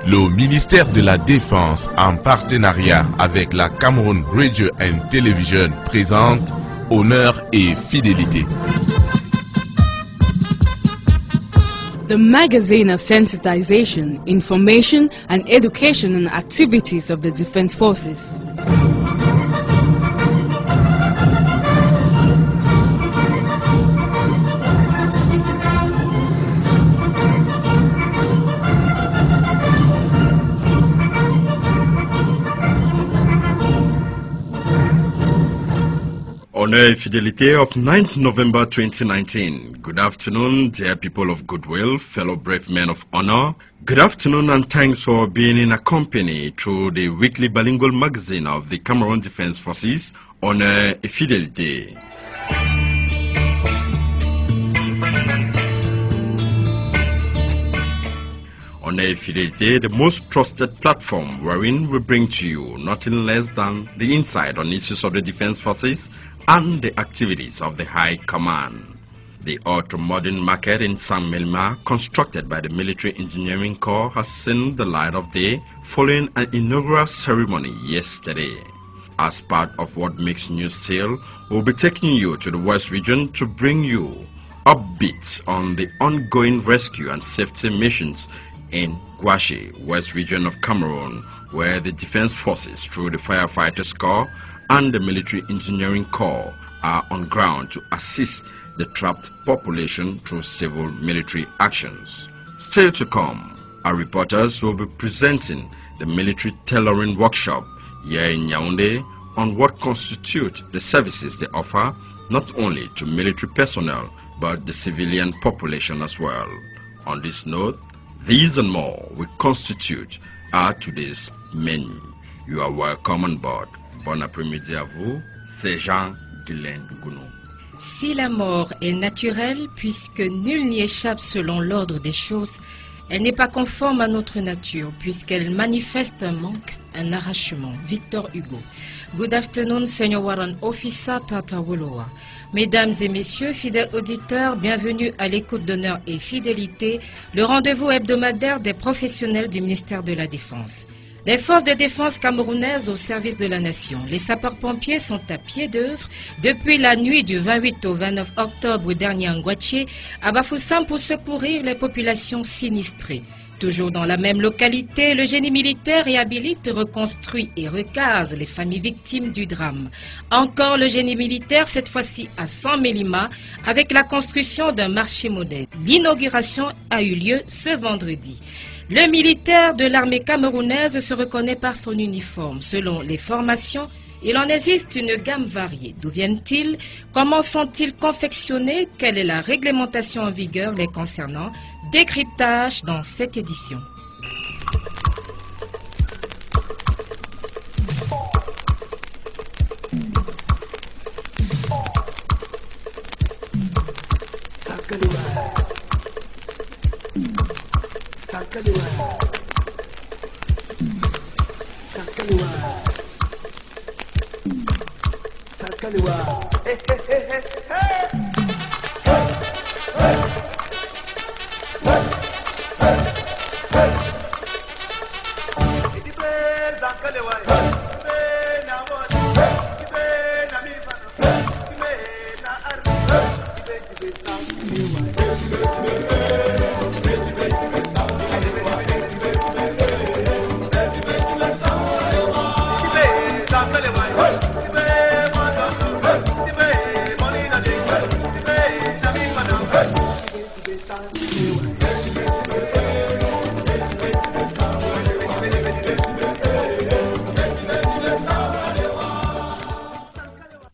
Le ministère de la Défense, en partenariat avec la Cameroon Radio and Television, présente Honneur et Fidélité. The magazine of sensitization, information and education on activities of the Defense Forces. Honor and Fidelity of 9th November 2019. Good afternoon, dear people of goodwill, fellow brave men of honor. Good afternoon and thanks for being in our company through the weekly bilingual magazine of the Cameroon Defense Forces, Honor and Fidelity. Honor and Fidelity, the most trusted platform wherein we bring to you nothing less than the insight on issues of the Defense Forces and the activities of the High Command. The ultra-modern market in Saint-Melma, constructed by the Military Engineering Corps, has seen the light of day following an inaugural ceremony yesterday. As part of what makes news still, we'll be taking you to the West region to bring you updates on the ongoing rescue and safety missions in Gouaché, West region of Cameroon, where the Defense Forces, through the Firefighters Corps and the Military Engineering Corps, are on ground to assist the trapped population through civil military actions. Still to come, our reporters will be presenting the military tailoring workshop here in Yaoundé on what constitute the services they offer not only to military personnel but the civilian population as well. On this note, these and more will constitute our today's menu. You are welcome on board. Bon après-midi à vous, c'est Jean-Guylaine Gounou. Si la mort est naturelle, puisque nul n'y échappe selon l'ordre des choses, elle n'est pas conforme à notre nature, puisqu'elle manifeste un manque, un arrachement. Victor Hugo. Good afternoon, Senior Warrant Officer Tata Wolowa. Mesdames et messieurs, fidèles auditeurs, bienvenue à l'écoute d'Honneur et Fidélité, le rendez-vous hebdomadaire des professionnels du ministère de la Défense. Les forces de défense camerounaises au service de la nation. Les sapeurs-pompiers sont à pied d'œuvre depuis la nuit du 28 au 29 octobre dernier en Gouaché, à Bafoussam pour secourir les populations sinistrées. Toujours dans la même localité, le génie militaire réhabilite, reconstruit et recase les familles victimes du drame. Encore le génie militaire, cette fois-ci à San Mélima, avec la construction d'un marché modèle. L'inauguration a eu lieu ce vendredi. Le militaire de l'armée camerounaise se reconnaît par son uniforme. Selon les formations, il en existe une gamme variée. D'où viennent-ils? Comment sont-ils confectionnés? Quelle est la réglementation en vigueur les concernant? Décryptage dans cette édition.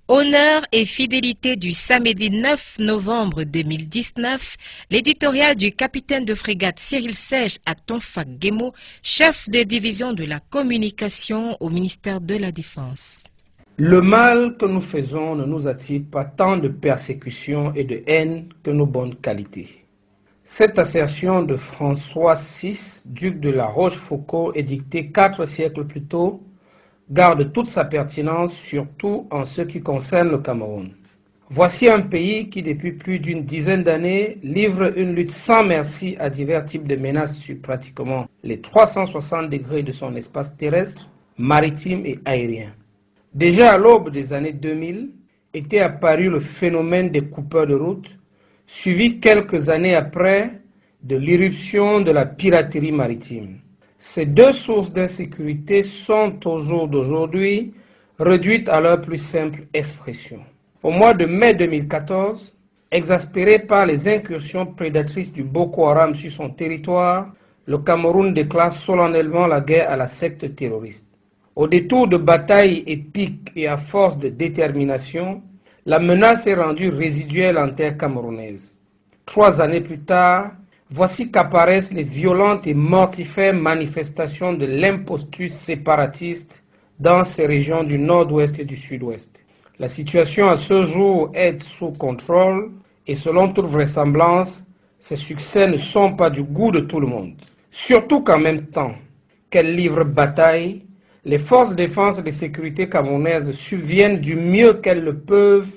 Honneur et fidélité du samedi 9 novembre 2019, l'éditorial du capitaine de frégate Cyril Sèche à Tonfa Guémo, chef de division de la communication au ministère de la Défense. Le mal que nous faisons ne nous attire pas tant de persécution et de haine que nos bonnes qualités. Cette assertion de François VI, duc de la Rochefoucauld, édictée 4 siècles plus tôt, garde toute sa pertinence, surtout en ce qui concerne le Cameroun. Voici un pays qui, depuis plus d'une dizaine d'années, livre une lutte sans merci à divers types de menaces sur pratiquement les 360 degrés de son espace terrestre, maritime et aérien. Déjà à l'aube des années 2000, était apparu le phénomène des coupeurs de route, suivi quelques années après de l'irruption de la piraterie maritime. Ces deux sources d'insécurité sont au jour d'aujourd'hui réduites à leur plus simple expression. Au mois de mai 2014, exaspéré par les incursions prédatrices du Boko Haram sur son territoire, le Cameroun déclare solennellement la guerre à la secte terroriste. Au détour de batailles épiques et à force de détermination, la menace est rendue résiduelle en terre camerounaise. 3 années plus tard, voici qu'apparaissent les violentes et mortifères manifestations de l'imposture séparatiste dans ces régions du nord-ouest et du sud-ouest. La situation à ce jour est sous contrôle et selon toute vraisemblance, ces succès ne sont pas du goût de tout le monde. Surtout qu'en même temps qu'elles livrent bataille, les forces de défense et de sécurité camerounaises subviennent du mieux qu'elles le peuvent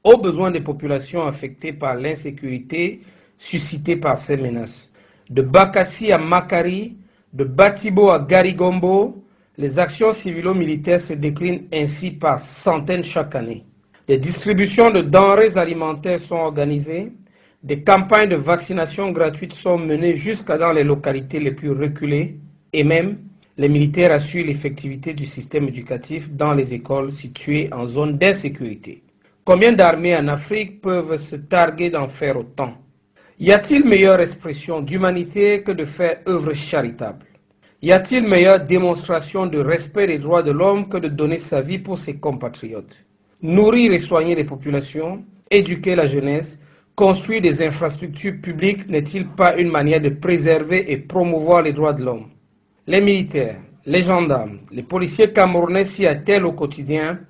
aux besoins des populations affectées par l'insécurité suscitée par ces menaces. De Bakassi à Makari, de Batibo à Garigombo, les actions civilo-militaires se déclinent ainsi par centaines chaque année. Des distributions de denrées alimentaires sont organisées, des campagnes de vaccination gratuites sont menées jusqu'à dans les localités les plus reculées et même les militaires assurent l'effectivité du système éducatif dans les écoles situées en zone d'insécurité. Combien d'armées en Afrique peuvent se targuer d'en faire autant? Y a-t-il meilleure expression d'humanité que de faire œuvre charitable? Y a-t-il meilleure démonstration de respect des droits de l'homme que de donner sa vie pour ses compatriotes? Nourrir et soigner les populations, éduquer la jeunesse, construire des infrastructures publiques n'est-il pas une manière de préserver et promouvoir les droits de l'homme? Les militaires, les gendarmes, les policiers camerounais s'y attellent au quotidien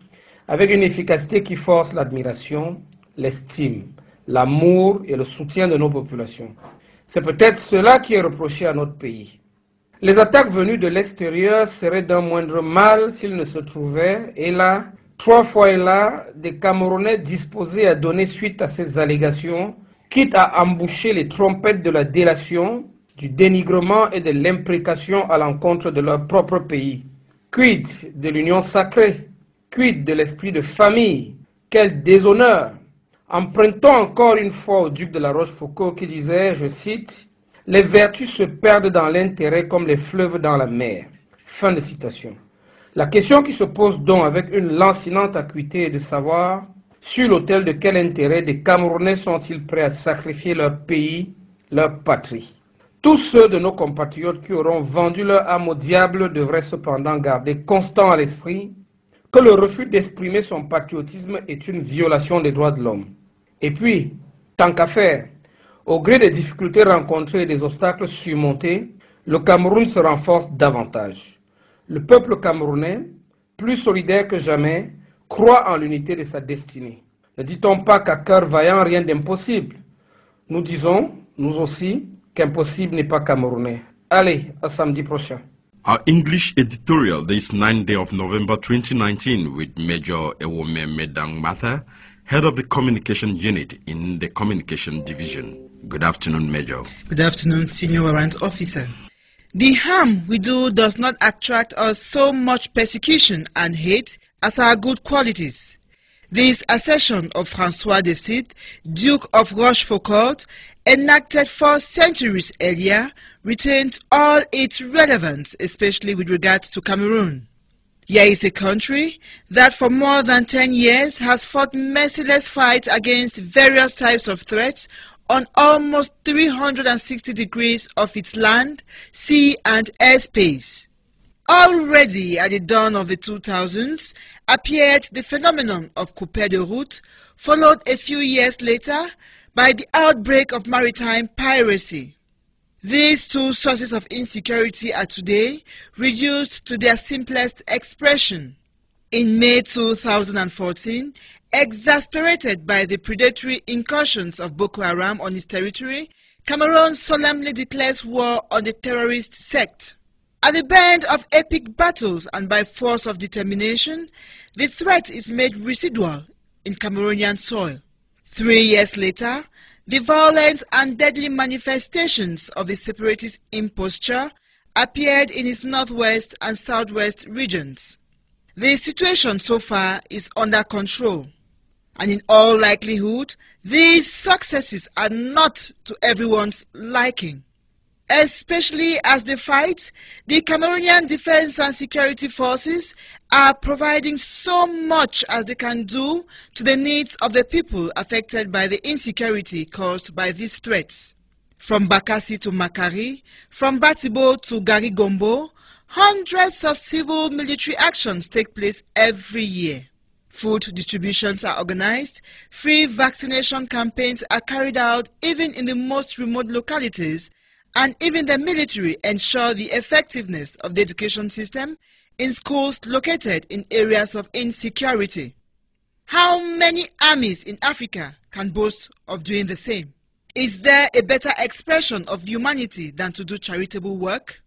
avec une efficacité qui force l'admiration, l'estime, l'amour et le soutien de nos populations. C'est peut-être cela qui est reproché à notre pays. Les attaques venues de l'extérieur seraient d'un moindre mal s'il ne se trouvait, et là, 3 fois et là, des Camerounais disposés à donner suite à ces allégations, quitte à emboucher les trompettes de la délation, du dénigrement et de l'imprécation à l'encontre de leur propre pays. Quid de l'union sacrée? Quid de l'esprit de famille? Quel déshonneur! Empruntons encore une fois au duc de la Rochefoucauld qui disait, je cite, « Les vertus se perdent dans l'intérêt comme les fleuves dans la mer. » Fin de citation. La question qui se pose donc avec une lancinante acuité est de savoir sur l'autel de quel intérêt des Camerounais sont-ils prêts à sacrifier leur pays, leur patrie. Tous ceux de nos compatriotes qui auront vendu leur âme au diable devraient cependant garder constant à l'esprit que le refus d'exprimer son patriotisme est une violation des droits de l'homme. Et puis, tant qu'à faire, au gré des difficultés rencontrées et des obstacles surmontés, le Cameroun se renforce davantage. Le peuple camerounais, plus solidaire que jamais, croit en l'unité de sa destinée. Ne dit-on pas qu'à cœur vaillant, rien d'impossible? Nous disons, nous aussi, qu'impossible n'est pas camerounais. Allez, à samedi prochain. Our English editorial this 9th day of November 2019 with Major Ewome Medang Matha, Head of the Communication Unit in the Communication Division. Good afternoon, Major. Good afternoon, Senior Warrant Officer. The harm we do does not attract us so much persecution and hate as our good qualities. This assertion of François de Side, Duke of Rochefoucauld, enacted 4 centuries earlier, retained all its relevance, especially with regards to Cameroon. Here is a country that for more than 10 years has fought merciless fights against various types of threats on almost 360 degrees of its land, sea and airspace. Already at the dawn of the 2000s appeared the phenomenon of coupé de route, followed a few years later by the outbreak of maritime piracy. These 2 sources of insecurity are today reduced to their simplest expression. In May 2014, exasperated by the predatory incursions of Boko Haram on its territory, Cameroon solemnly declares war on the terrorist sect. At the bend of epic battles and by force of determination, the threat is made residual in Cameroonian soil. 3 years later, the violent and deadly manifestations of the separatist imposture appeared in its northwest and southwest regions. The situation so far is under control, and in all likelihood, these successes are not to everyone's liking, especially as the Cameroonian Defense and Security Forces are providing so much as they can do to the needs of the people affected by the insecurity caused by these threats. From Bakassi to Makari, from Batibo to Garigombo, hundreds of civil military actions take place every year. Food distributions are organized, free vaccination campaigns are carried out even in the most remote localities, and even the military ensure the effectiveness of the education system in schools located in areas of insecurity. How many armies in Africa can boast of doing the same? Is there a better expression of humanity than to do charitable work?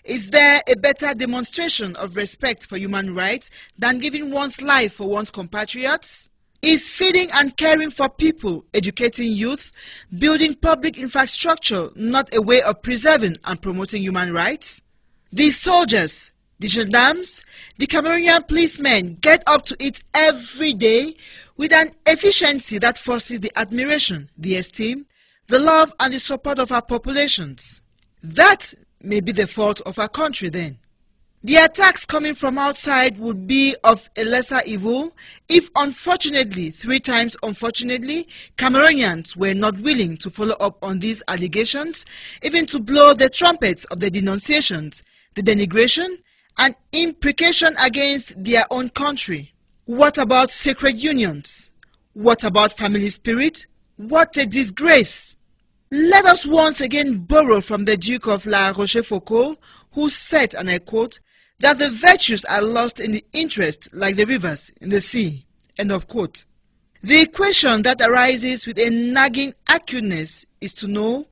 Is there a better demonstration of respect for human rights than giving one's life for one's compatriots? Is feeding and caring for people, educating youth, building public infrastructure not a way of preserving and promoting human rights? The soldiers, the gendarmes, the Cameroonian policemen get up to it every day with an efficiency that forces the admiration, the esteem, the love and the support of our populations. That may be the fault of our country then. The attacks coming from outside would be of a lesser evil if, unfortunately, 3 times unfortunately, Cameroonians were not willing to follow up on these allegations, even to blow the trumpets of the denunciations, the denigration, and imprecation against their own country. What about sacred unions? What about family spirit? What a disgrace! Let us once again borrow from the Duke of La Rochefoucauld, who said, and I quote, that the virtues are lost in the interest like the rivers in the sea. End of quote. The question that arises with a nagging acuteness is to know,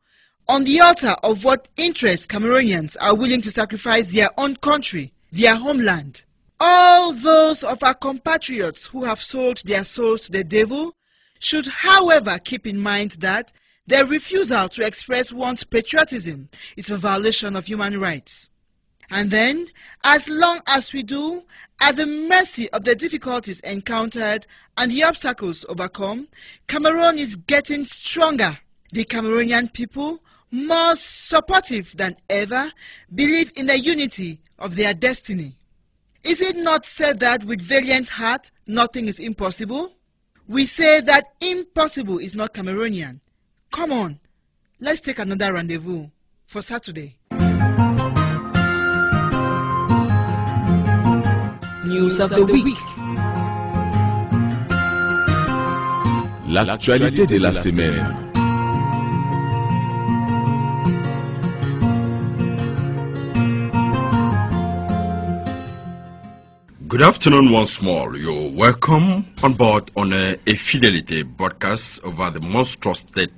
on the altar of what interest Cameroonians are willing to sacrifice their own country, their homeland. All those of our compatriots who have sold their souls to the devil should, however, keep in mind that their refusal to express one's patriotism is a violation of human rights. And then, as long as we do, at the mercy of the difficulties encountered and the obstacles overcome, Cameroon is getting stronger. The Cameroonian people, more supportive than ever, believe in the unity of their destiny. Is it not said that with valiant heart, nothing is impossible? We say that impossible is not Cameroonian. Come on, let's take another rendezvous for Saturday. News of the week. L'actualité de la semaine. Good afternoon once more. You're welcome on board on a Fidelity broadcast over the most trusted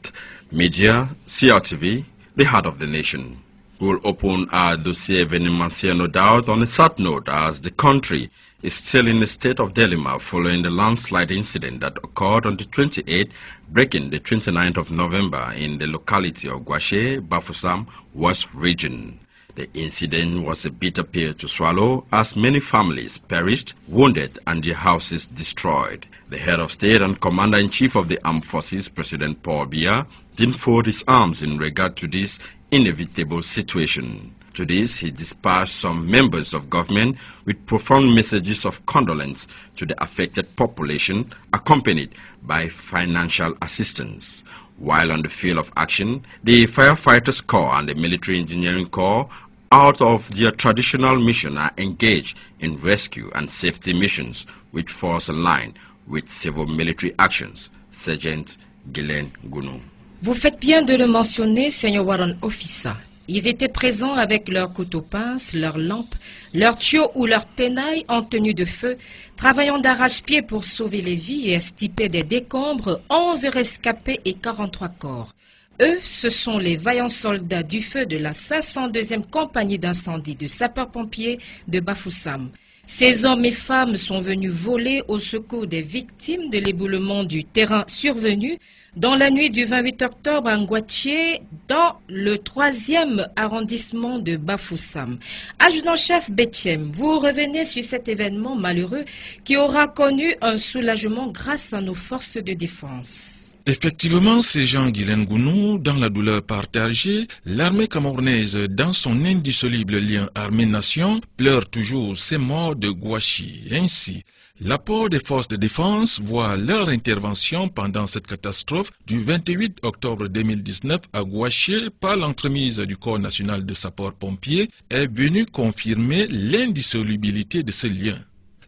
media, CRTV, the heart of the nation. We'll open our dossier evenementiel, no doubt, on a sad note, as the country is still in a state of dilemma following the landslide incident that occurred on the 28th, breaking the 29th of November in the locality of Guaché, Bafoussam, West Region. The incident was a bitter pill to swallow, as many families perished, wounded, and their houses destroyed. The head of state and commander-in-chief of the armed forces, President Paul Biya, didn't fold his arms in regard to this inevitable situation. To this, he dispatched some members of government with profound messages of condolence to the affected population, accompanied by financial assistance. While on the field of action, the Firefighters Corps and the Military Engineering Corps, out of their traditional mission, are engaged in rescue and safety missions, which falls in line with civil military actions. Sergeant Guylaine Gounou. Vous faites bien de le mentionner, Seigneur Warren Officer. Ils étaient présents avec leurs couteaux-pinces, leurs lampes, leurs tuyaux ou leurs tenailles en tenue de feu, travaillant d'arrache-pied pour sauver les vies et extirper des décombres 11 rescapés et 43 corps. Eux, ce sont les vaillants soldats du feu de la 502e compagnie d'incendie de sapeurs-pompiers de Bafoussam. Ces hommes et femmes sont venus voler au secours des victimes de l'éboulement du terrain survenu dans la nuit du 28 octobre à Ngouaché, dans le 3e arrondissement de Bafoussam. Adjudant-chef Betchem, vous revenez sur cet événement malheureux qui aura connu un soulagement grâce à nos forces de défense. Effectivement, c'est Jean-Guylaine Gounou, dans la douleur partagée, l'armée camerounaise, dans son indissoluble lien armée-nation, pleure toujours ces morts de Gouachi. Ainsi, l'apport des forces de défense voit leur intervention pendant cette catastrophe du 28 octobre 2019 à Gouaché par l'entremise du Corps national de sapeurs-pompiers est venu confirmer l'indissolubilité de ce lien.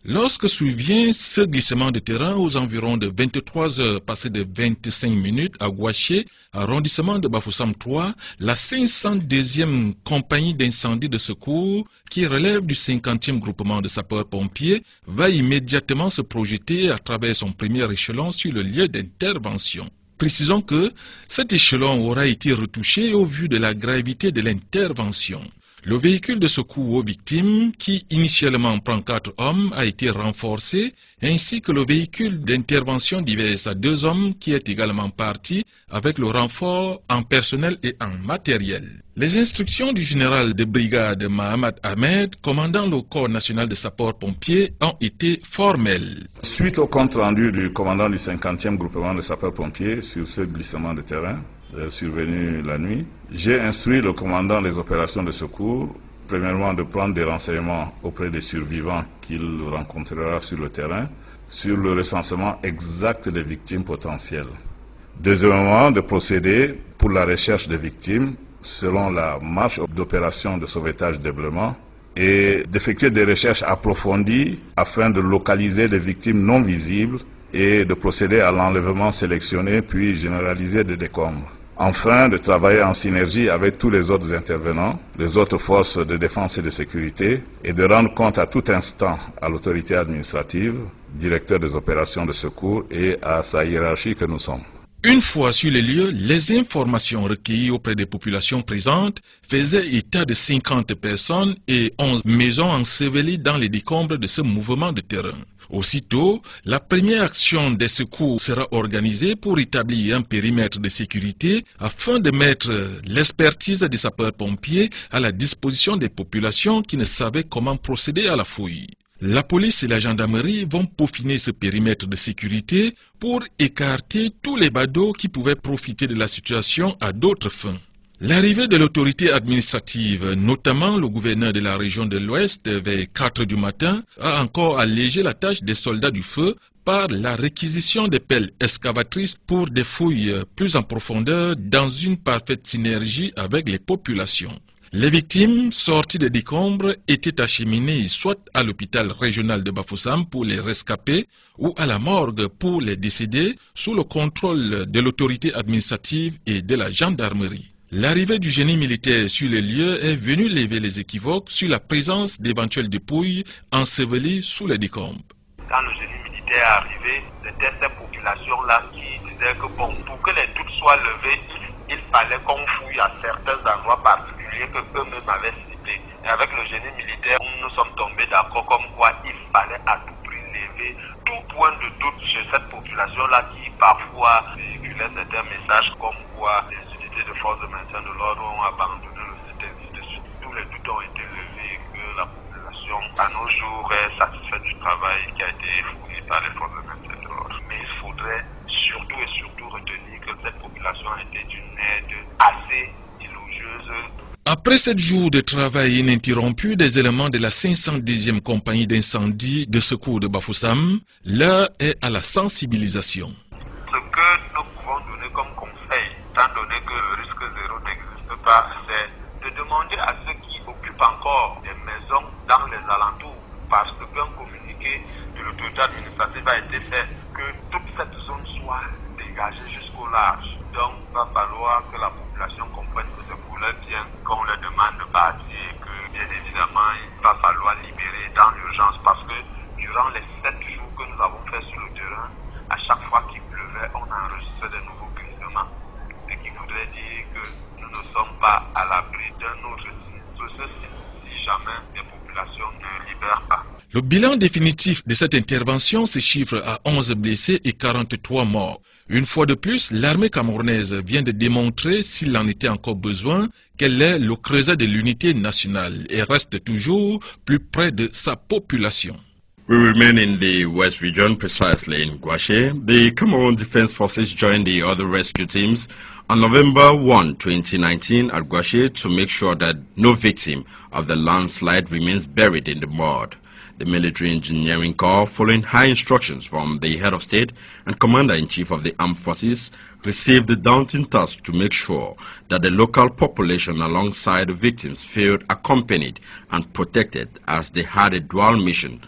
Lorsque survient ce glissement de terrain aux environs de 23 heures passées de 25 minutes à Gouaché, arrondissement de Bafoussam 3, la 502e compagnie d'incendie de secours, qui relève du 50e groupement de sapeurs-pompiers, va immédiatement se projeter à travers son premier échelon sur le lieu d'intervention. Précisons que cet échelon aura été retouché au vu de la gravité de l'intervention. Le véhicule de secours aux victimes, qui initialement prend 4 hommes, a été renforcé, ainsi que le véhicule d'intervention divers à 2 hommes qui est également parti avec le renfort en personnel et en matériel. Les instructions du général de brigade Mahamad Ahmed, commandant le Corps national de sapeurs-pompiers, ont été formelles. Suite au compte rendu du commandant du 50e groupement de sapeurs-pompiers sur ce glissement de terrain, survenu la nuit, j'ai instruit le commandant des opérations de secours, premièrement de prendre des renseignements auprès des survivants qu'il rencontrera sur le terrain, sur le recensement exact des victimes potentielles. Deuxièmement, de procéder pour la recherche des victimes selon la marche d'opération de sauvetage d'éblèvement et d'effectuer des recherches approfondies afin de localiser les victimes non visibles et de procéder à l'enlèvement sélectionné puis généralisé des décombres. Enfin, de travailler en synergie avec tous les autres intervenants, les autres forces de défense et de sécurité, et de rendre compte à tout instant à l'autorité administrative, directeur des opérations de secours et à sa hiérarchie que nous sommes. Une fois sur les lieux, les informations recueillies auprès des populations présentes faisaient état de 50 personnes et 11 maisons ensevelies dans les décombres de ce mouvement de terrain. Aussitôt, la première action des secours sera organisée pour établir un périmètre de sécurité afin de mettre l'expertise des sapeurs-pompiers à la disposition des populations qui ne savaient comment procéder à la fouille. La police et la gendarmerie vont peaufiner ce périmètre de sécurité pour écarter tous les badauds qui pouvaient profiter de la situation à d'autres fins. L'arrivée de l'autorité administrative, notamment le gouverneur de la région de l'Ouest, vers 4 du matin, a encore allégé la tâche des soldats du feu par la réquisition des pelles excavatrices pour des fouilles plus en profondeur dans une parfaite synergie avec les populations. Les victimes sorties des décombres étaient acheminées soit à l'hôpital régional de Bafoussam pour les rescapés ou à la morgue pour les décédés sous le contrôle de l'autorité administrative et de la gendarmerie. L'arrivée du génie militaire sur les lieux est venue lever les équivoques sur la présence d'éventuelles dépouilles ensevelies sous les décombres. Quand le génie militaire est arrivé, c'était cette population-là qui disait que bon, pour que les doutes soient levés, il fallait qu'on fouille à certains endroits particuliers que eux-mêmes avaient ciblés. Et avec le génie militaire, nous sommes tombés d'accord comme quoi il fallait à tout prix lever tout point de doute chez cette population-là qui parfois véhiculait certains messages comme quoi les unités de force de maintien de l'ordre ont abandonné le site, ainsi de suite. Tous les doutes ont été levés que la population à nos jours est satisfaite du travail qui a été fourni par les forces de maintien de l'ordre. Mais il faudrait surtout retenir que cette population a été d'une aide assez élogieuse. Après 7 jours de travail ininterrompu des éléments de la 510e compagnie d'incendie de secours de Bafoussam, l'heure est à la sensibilisation. Ce que nous pouvons donner comme conseil, étant donné que le risque zéro n'existe pas, c'est de demander à ceux qui occupent encore des maisons dans les alentours, parce qu'un communiqué de l'autorité administrative a été fait, que toute cette zone soit dégagée jusqu'au large. Donc, il va falloir que la population comprenne que c'est pour leur bien qu'on leur demande de partir, que bien évidemment, il va falloir libérer dans l'urgence, parce que durant les 7 jours que nous avons fait sur le terrain, à chaque fois qu'il pleuvait, on a enregistré de nouveaux glissements. Ce qui voudrait dire que nous ne sommes pas à l'abri d'un autre sinistre, si jamais les populations ne libèrent pas. Le bilan définitif de cette intervention se chiffre à 11 blessés et 43 morts. Une fois de plus, l'armée camerounaise vient de démontrer, s'il en était encore besoin, qu'elle est le creuset de l'unité nationale et reste toujours plus près de sa population. We remain in the West region, precisely in Gouaché. The Cameroon Defense Forces joined the other rescue teams on November 1, 2019 at Gouaché to make sure that no victim of the landslide remains buried in the mud. The Military Engineering Corps, following high instructions from the head of state and commander-in-chief of the armed forces, received the daunting task to make sure that the local population alongside the victims felt accompanied and protected, as they had a dual mission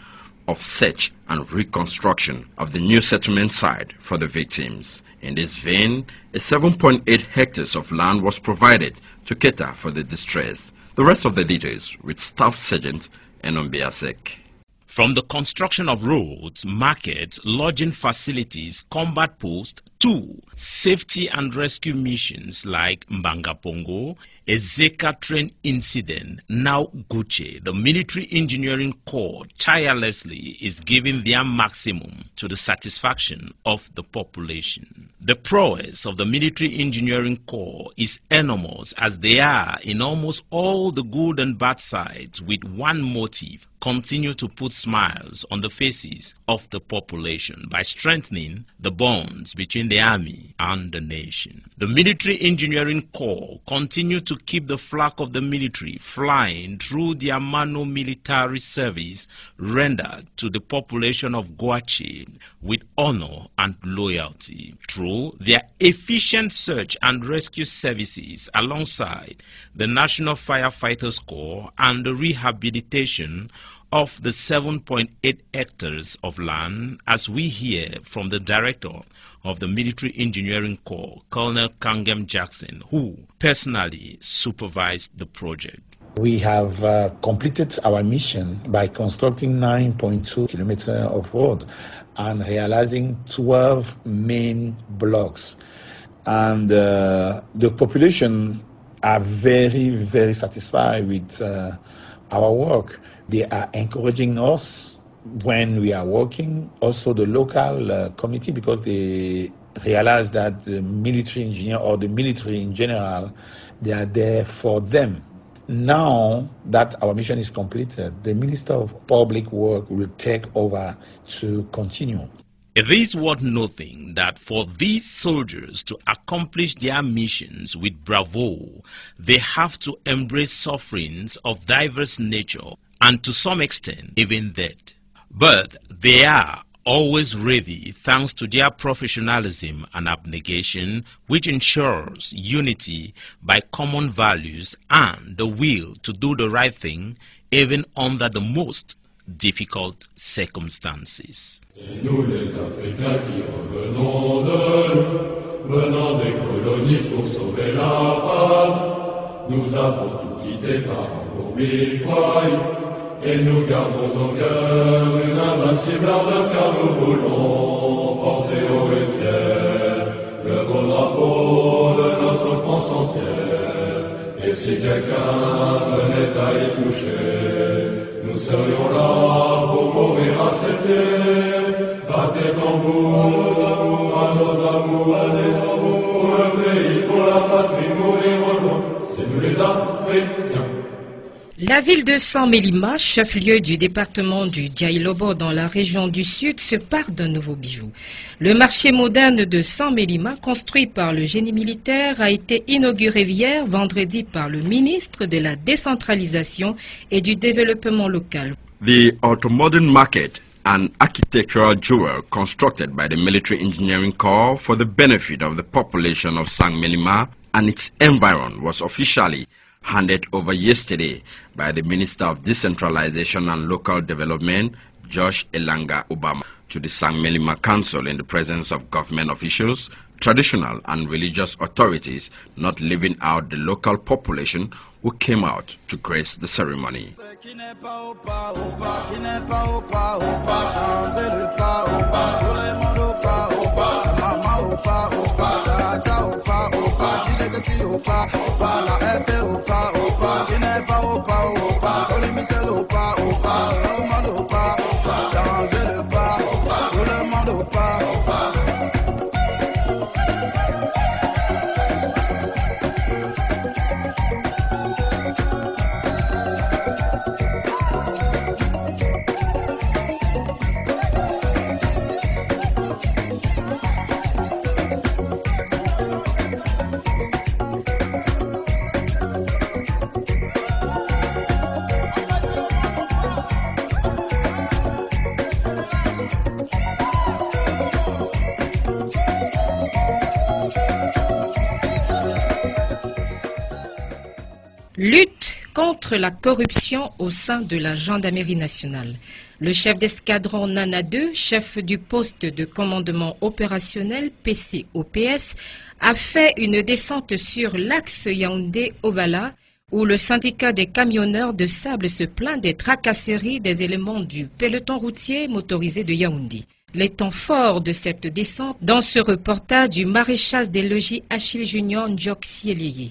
of search and reconstruction of the new settlement site for the victims. In this vein, a 7.8 hectares of land was provided to cater for the distress. The rest of the details with Staff Sergeant Enombiasek. From the construction of roads, markets, lodging facilities, combat posts, to safety and rescue missions like Mbangapongo, a Zeka train incident, now Gucci, the Military Engineering Corps tirelessly is giving their maximum to the satisfaction of the population. The prowess of the Military Engineering Corps is enormous, as they are in almost all the good and bad sides with one motive: continue to put smiles on the faces of the population by strengthening the bonds between the army and the nation. The Military Engineering Corps continue to keep the flag of the military flying through their mano military service rendered to the population of Gouaché with honor and loyalty through their efficient search and rescue services alongside the National Firefighters Corps and the rehabilitation of the 7.8 hectares of land, as we hear from the director of the Military Engineering Corps, Colonel Kangem Jackson, who personally supervised the project. We have completed our mission by constructing 9.2 kilometers of road and realizing 12 main blocks. And the population are very, very satisfied with our work. They are encouraging us when we are working, also the local committee, because they realize that the military engineer or the military in general, they are there for them. Now that our mission is completed, the Minister of Public Work will take over to continue. It is worth noting that for these soldiers to accomplish their missions with bravoure, they have to embrace sufferings of diverse nature and to some extent even death. But they are always ready thanks to their professionalism and abnegation, which ensures unity by common values and the will to do the right thing even under the most difficult circumstances. C'est nous les Africains qui revenons venant des colonies pour sauver la patrie. Nous avons tout quitté par embourbifouaille et nous gardons au cœur une invincible ardeur, car nous voulons porter haut et fier le beau drapeau de notre France entière. Et si quelqu'un venait à y toucher, nous serions là pour mourir à ses pieds. Battez tambour à nos amours, battez tambour pour le pays, pour la patrie, mourir au loin, c'est nous les Africains. La ville de San-Mélima, chef-lieu du département du Diaïlobo dans la région du Sud, se part d'un nouveau bijou. Le marché moderne de San-Mélima, construit par le génie militaire, a été inauguré hier, vendredi, par le ministre de la Décentralisation et du Développement local. The ultra-modern market, an architectural jewel constructed by the Military Engineering Corps for the benefit of the population of San-Mélima and its environ, was officially handed over yesterday by the Minister of Decentralization and Local Development, Josh Elanga Obama, to the San-Mélima Council in the presence of government officials, traditional and religious authorities, not leaving out the local population who came out to grace the ceremony. Opa, Lutte contre la corruption au sein de la gendarmerie nationale. Le chef d'escadron Nana 2, chef du poste de commandement opérationnel PCOPS, a fait une descente sur l'axe Yaoundé-Obala où le syndicat des camionneurs de sable se plaint des tracasseries des éléments du peloton routier motorisé de Yaoundé. Les temps forts de cette descente dans ce reportage du maréchal des logis Achille Junior Ndjok-Sieleye.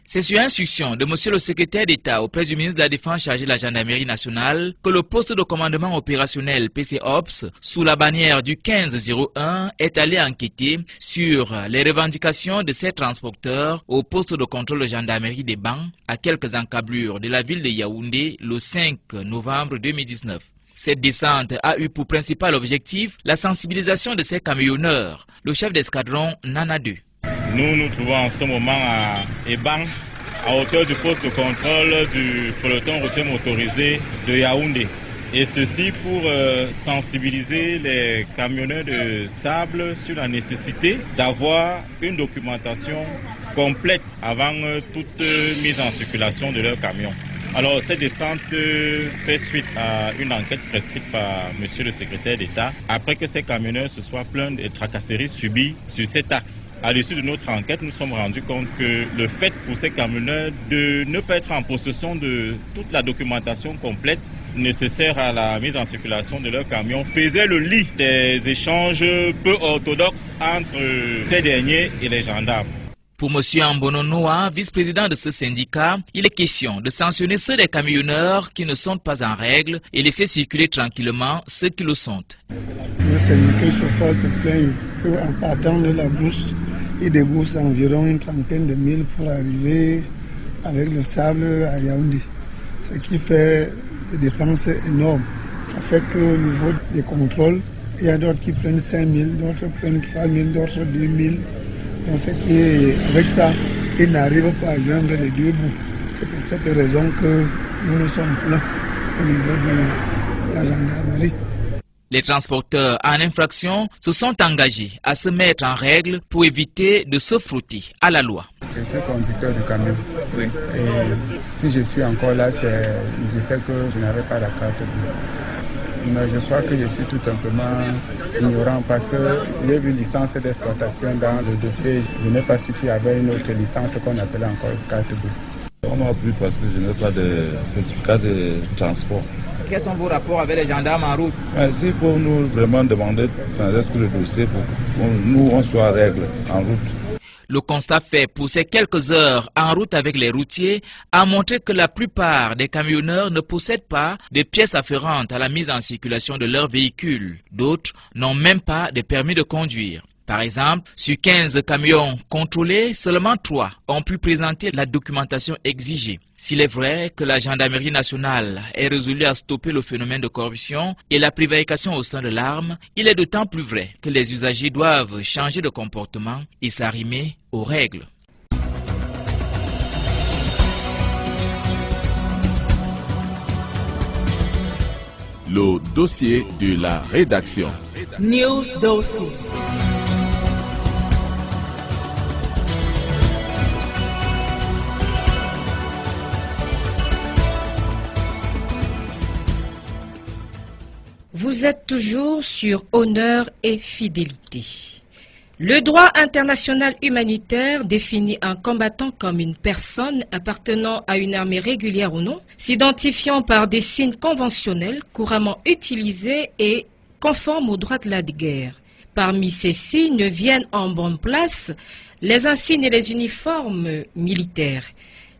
C'est sur instruction de Monsieur le secrétaire d'État auprès du ministre de la Défense chargé de la gendarmerie nationale que le poste de commandement opérationnel PCOPS, sous la bannière du 1501, est allé enquêter sur les revendications de ces transporteurs au poste de contrôle de gendarmerie des Bancs à quelques encablures de la ville de Yaoundé le 5 novembre 2019. Cette descente a eu pour principal objectif la sensibilisation de ces camionneurs, le chef d'escadron Nana 2. Nous nous trouvons en ce moment à Ebang, à hauteur du poste de contrôle du peloton routier motorisé de Yaoundé. Et ceci pour sensibiliser les camionneurs de sable sur la nécessité d'avoir une documentation complète avant toute mise en circulation de leur camion. Alors cette descente fait suite à une enquête prescrite par Monsieur le secrétaire d'État après que ces camionneurs se soient plaints des tracasseries subies sur cet axe. À l'issue de notre enquête, nous sommes rendus compte que le fait pour ces camionneurs de ne pas être en possession de toute la documentation complète nécessaire à la mise en circulation de leur camion faisait le lit des échanges peu orthodoxes entre ces derniers et les gendarmes. Pour M. Ambono Noah, vice-président de ce syndicat, il est question de sanctionner ceux des camionneurs qui ne sont pas en règle et laisser circuler tranquillement ceux qui le sont. Le syndicat chauffeur se plaint qu'en partant de la brousse, il débourse environ une trentaine de mille pour arriver avec le sable à Yaoundé. Ce qui fait des dépenses énormes. Ça fait qu'au niveau des contrôles, il y a d'autres qui prennent 5 000, d'autres prennent 3 000, d'autres 2 000. Donc avec ça, ils n'arrivent pas à joindre les deux bouts. C'est pour cette raison que nous nous sommes plaints au niveau de la gendarmerie. Les transporteurs en infraction se sont engagés à se mettre en règle pour éviter de se frotter à la loi. Je suis conducteur de camion. Oui. Et si je suis encore là, c'est du fait que je n'avais pas la carte bleue. Mais je crois que je suis tout simplement ignorant parce que j'ai vu licence d'exploitation dans le dossier. Je n'ai pas su qu'il y avait une autre licence qu'on appelait encore carte bleue. On m'a pris parce que je n'ai pas de certificat de transport. Quels sont vos rapports avec les gendarmes en route? C'est pour nous vraiment demander sans risque le dossier pour que nous on soit en règle en route. Le constat fait pour ces quelques heures en route avec les routiers a montré que la plupart des camionneurs ne possèdent pas de pièces afférentes à la mise en circulation de leurs véhicules. D'autres n'ont même pas de permis de conduire. Par exemple, sur 15 camions contrôlés, seulement 3 ont pu présenter la documentation exigée. S'il est vrai que la gendarmerie nationale est résolue à stopper le phénomène de corruption et la prévarication au sein de l'arme, il est d'autant plus vrai que les usagers doivent changer de comportement et s'arrimer aux règles. Le dossier de la rédaction. News Dossier. Vous êtes toujours sur Honneur et Fidélité. Le droit international humanitaire définit un combattant comme une personne appartenant à une armée régulière ou non, s'identifiant par des signes conventionnels couramment utilisés et conformes au droit de la guerre. Parmi ces signes viennent en bonne place les insignes et les uniformes militaires.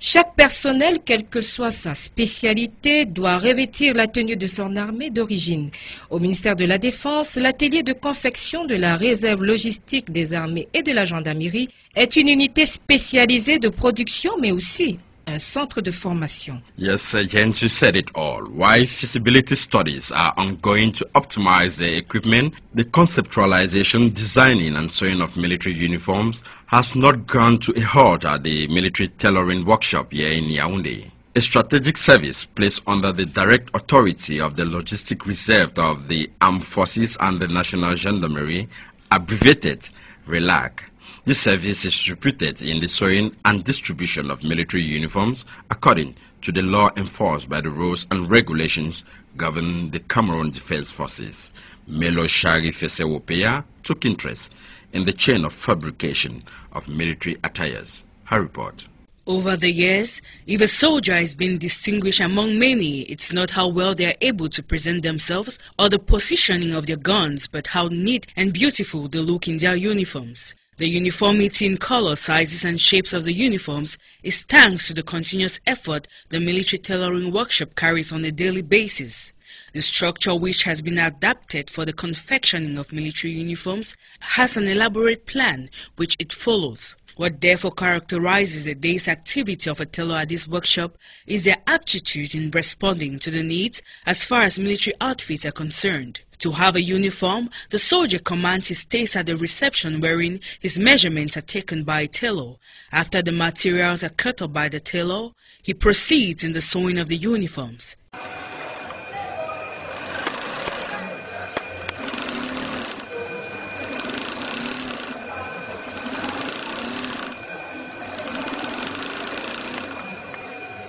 Chaque personnel, quelle que soit sa spécialité, doit revêtir la tenue de son armée d'origine. Au ministère de la Défense, l'atelier de confection de la réserve logistique des armées et de la gendarmerie est une unité spécialisée de production, mais aussi un centre de formation. Yes, Jens, you said it all. While feasibility studies are ongoing to optimize the equipment, the conceptualization, designing and sewing of military uniforms has not gone to a halt at the military tailoring workshop here in Yaoundé. A strategic service placed under the direct authority of the Logistic Reserve of the Armed Forces and the National Gendarmerie, abbreviated RELAC, This service is reputed in the sewing and distribution of military uniforms according to the law enforced by the rules and regulations governing the Cameroon Defense Forces. Melo Shari Fesewopea took interest in the chain of fabrication of military attires. Her report. Over the years, if a soldier has been distinguished among many, it's not how well they are able to present themselves or the positioning of their guns, but how neat and beautiful they look in their uniforms. The uniformity in color, sizes and shapes of the uniforms is thanks to the continuous effort the military tailoring workshop carries on a daily basis. The structure, which has been adapted for the confectioning of military uniforms, has an elaborate plan which it follows. What therefore characterizes the day's activity of a tailor at this workshop is their aptitude in responding to the needs as far as military outfits are concerned. To have a uniform, the soldier commands his stays at the reception wherein his measurements are taken by a tailor. After the materials are cut up by the tailor, he proceeds in the sewing of the uniforms.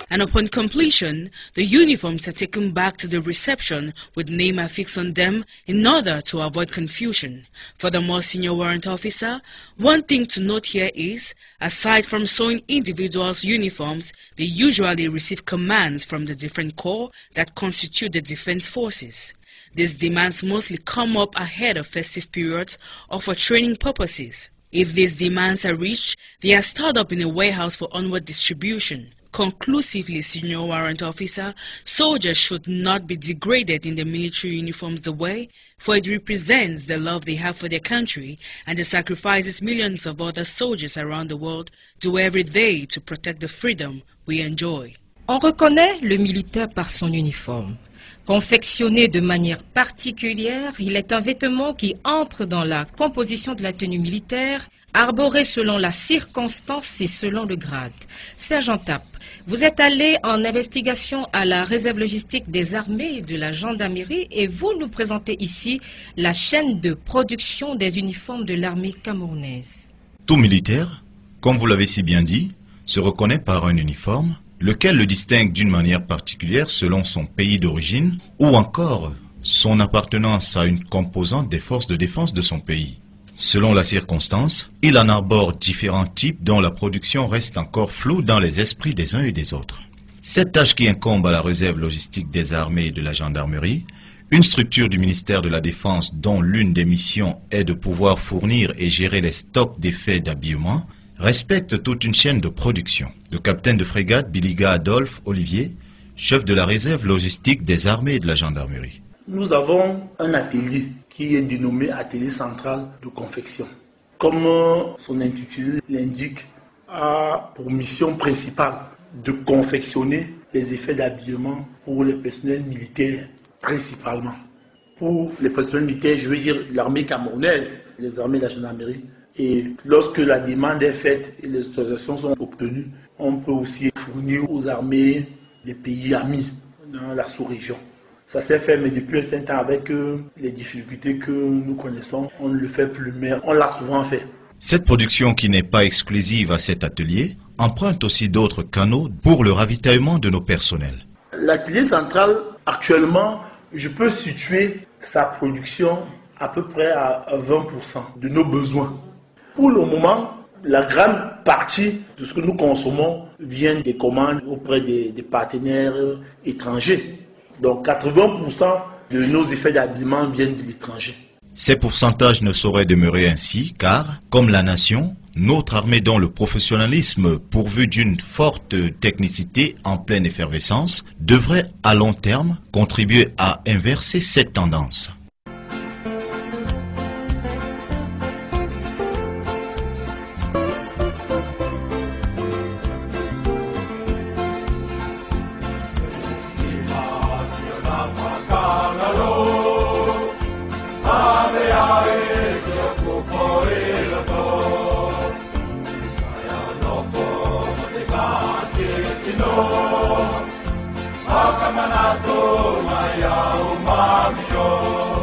And upon completion, the uniforms are taken back to the reception with name affixed on them in order to avoid confusion. Furthermore, Senior Warrant Officer, one thing to note here is, aside from sewing individuals' uniforms, they usually receive commands from the different corps that constitute the defense forces. These demands mostly come up ahead of festive periods or for training purposes. If these demands are reached, they are stored up in a warehouse for onward distribution. Conclusively, Senior Warrant Officer, soldiers should not be degraded in their military uniforms away, for it represents the love they have for their country and the sacrifices millions of other soldiers around the world do every day to protect the freedom we enjoy. On reconnaît le militaire par son uniforme. Confectionné de manière particulière, il est un vêtement qui entre dans la composition de la tenue militaire, arboré selon la circonstance et selon le grade. Sergent Tapp, vous êtes allé en investigation à la réserve logistique des armées et de la gendarmerie et vous nous présentez ici la chaîne de production des uniformes de l'armée camerounaise. Tout militaire, comme vous l'avez si bien dit, se reconnaît par un uniforme, lequel le distingue d'une manière particulière selon son pays d'origine ou encore son appartenance à une composante des forces de défense de son pays. Selon la circonstance, il en arbore différents types dont la production reste encore floue dans les esprits des uns et des autres. Cette tâche qui incombe à la réserve logistique des armées et de la gendarmerie, une structure du ministère de la Défense dont l'une des missions est de pouvoir fournir et gérer les stocks d'effets d'habillement, respecte toute une chaîne de production. Le capitaine de frégate Biliga Adolphe Olivier, chef de la réserve logistique des armées et de la gendarmerie. Nous avons un atelier qui est dénommé atelier central de confection. Comme son intitulé l'indique, a pour mission principale de confectionner les effets d'habillement pour les personnels militaires principalement. Pour les personnels militaires, je veux dire l'armée camerounaise, les armées de la gendarmerie. Et lorsque la demande est faite et les autorisations sont obtenues, on peut aussi fournir aux armées des pays amis dans la sous-région. Ça s'est fait, mais depuis un certain temps, avec les difficultés que nous connaissons, on ne le fait plus, mais on l'a souvent fait. Cette production, qui n'est pas exclusive à cet atelier, emprunte aussi d'autres canaux pour le ravitaillement de nos personnels. L'atelier central, actuellement, je peux situer sa production à peu près à 20% de nos besoins. Pour le moment, la grande partie de ce que nous consommons vient des commandes auprès des partenaires étrangers. Donc 80% de nos effets d'habillement viennent de l'étranger. Ces pourcentages ne sauraient demeurer ainsi car, comme la nation, notre armée dont le professionnalisme pourvu d'une forte technicité en pleine effervescence devrait à long terme contribuer à inverser cette tendance. Akamanato maya umamio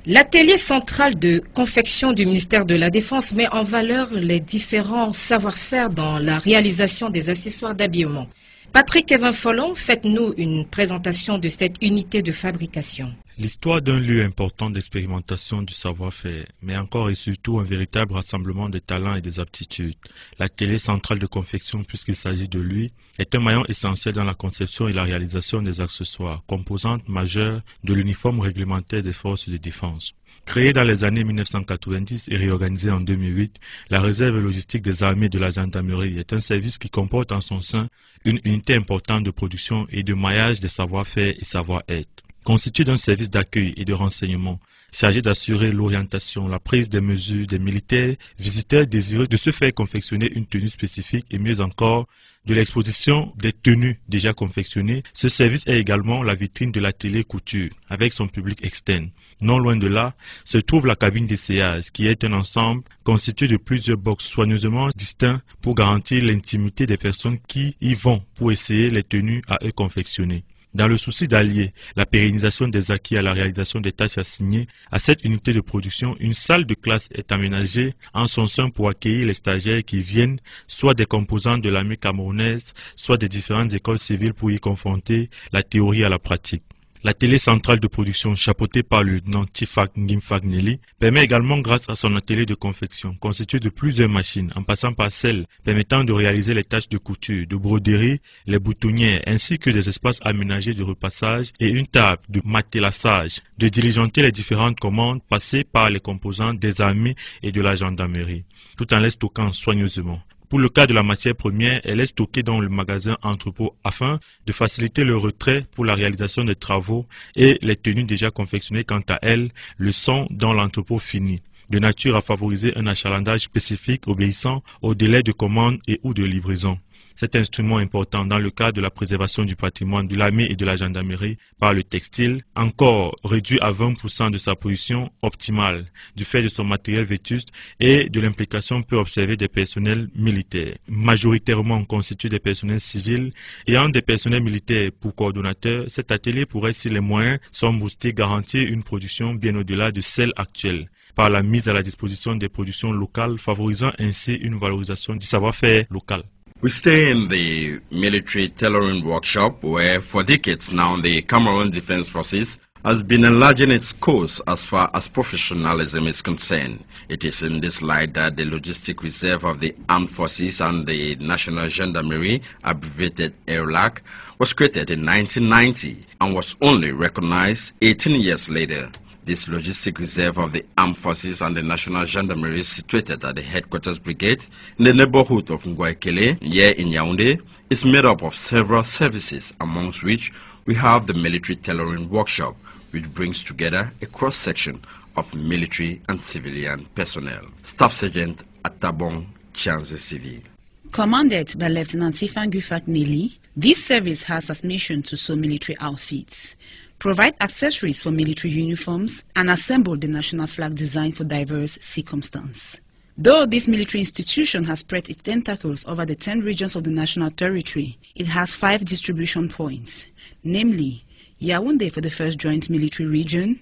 L'atelier central de confection du ministère de la Défense met en valeur les différents savoir-faire dans la réalisation des accessoires d'habillement. Patrick Kevin Follon, faites-nous une présentation de cette unité de fabrication. L'histoire d'un lieu important d'expérimentation du savoir-faire, mais encore et surtout un véritable rassemblement des talents et des aptitudes. L'atelier central de confection, puisqu'il s'agit de lui, est un maillon essentiel dans la conception et la réalisation des accessoires, composante majeure de l'uniforme réglementaire des forces de défense. Créée dans les années 1990 et réorganisée en 2008, la réserve logistique des armées de la gendarmerie est un service qui comporte en son sein une unité importante de production et de maillage des savoir-faire et savoir-être. Constitué d'un service d'accueil et de renseignement, chargé d'assurer l'orientation, la prise des mesures des militaires, visiteurs désireux de se faire confectionner une tenue spécifique et mieux encore, de l'exposition des tenues déjà confectionnées, ce service est également la vitrine de l'atelier couture, avec son public externe. Non loin de là, se trouve la cabine d'essayage, qui est un ensemble constitué de plusieurs box soigneusement distincts pour garantir l'intimité des personnes qui y vont pour essayer les tenues à eux confectionnées. Dans le souci d'allier la pérennisation des acquis à la réalisation des tâches assignées à cette unité de production, une salle de classe est aménagée en son sein pour accueillir les stagiaires qui viennent soit des composants de l'armée camerounaise, soit des différentes écoles civiles pour y confronter la théorie à la pratique. L'atelier central de production, chapeauté par le lieutenant Tifak Ngimfak Nelly, permet également, grâce à son atelier de confection, constitué de plusieurs machines, en passant par celles permettant de réaliser les tâches de couture, de broderie, les boutonnières, ainsi que des espaces aménagés de repassage et une table de matelassage, de diligenter les différentes commandes passées par les composants des armées et de la gendarmerie, tout en les stockant soigneusement. Pour le cas de la matière première, elle est stockée dans le magasin entrepôt afin de faciliter le retrait pour la réalisation des travaux et les tenues déjà confectionnées quant à elles le sont dans l'entrepôt fini, de nature à favoriser un achalandage spécifique obéissant aux délais de commande et ou de livraison. Cet instrument important dans le cadre de la préservation du patrimoine de l'armée et de la gendarmerie par le textile, encore réduit à 20% de sa position optimale du fait de son matériel vétuste et de l'implication peu observée des personnels militaires, majoritairement constitués des personnels civils ayant des personnels militaires pour coordonnateurs. Cet atelier pourrait, si les moyens sont boostés, garantir une production bien au-delà de celle actuelle, par la mise à la disposition des productions locales, favorisant ainsi une valorisation du savoir-faire local. We stay in the military tailoring workshop where for decades now the Cameroon Defense Forces has been enlarging its course as far as professionalism is concerned. It is in this light that the Logistic Reserve of the Armed Forces and the National Gendarmerie, abbreviated AIRLAC, was created in 1990 and was only recognized 18 years later. This logistic reserve of the Armed Forces and the National Gendarmerie is situated at the Headquarters Brigade in the neighborhood of Ngwaikele, here in Yaoundé, is made up of several services, amongst which we have the Military Tailoring Workshop, which brings together a cross-section of military and civilian personnel. Staff Sergeant Atabong Chanze Civil. Commanded by Lieutenant Tifan Ngimfak Nelly, this service has as mission to sew military outfits, provide accessories for military uniforms, and assemble the national flag designed for diverse circumstances. Though this military institution has spread its tentacles over the 10 regions of the national territory, it has 5 distribution points, namely Yaoundé for the 1st Joint Military Region,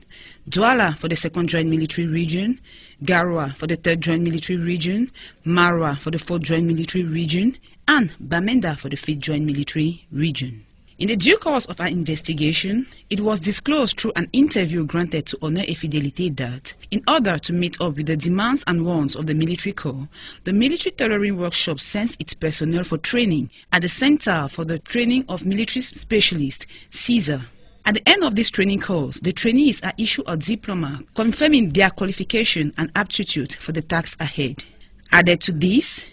Douala for the 2nd Joint Military Region, Garoua for the 3rd Joint Military Region, Marwa for the 4th Joint Military Region, and Bamenda for the 5th Joint Military Region. In the due course of our investigation, it was disclosed through an interview granted to Honneur et Fidélité that, in order to meet up with the demands and wants of the military corps, the Military Tailoring Workshop sends its personnel for training at the Center for the Training of Military Specialists, CESA. At the end of this training course, the trainees are issued a diploma confirming their qualification and aptitude for the task ahead. Added to this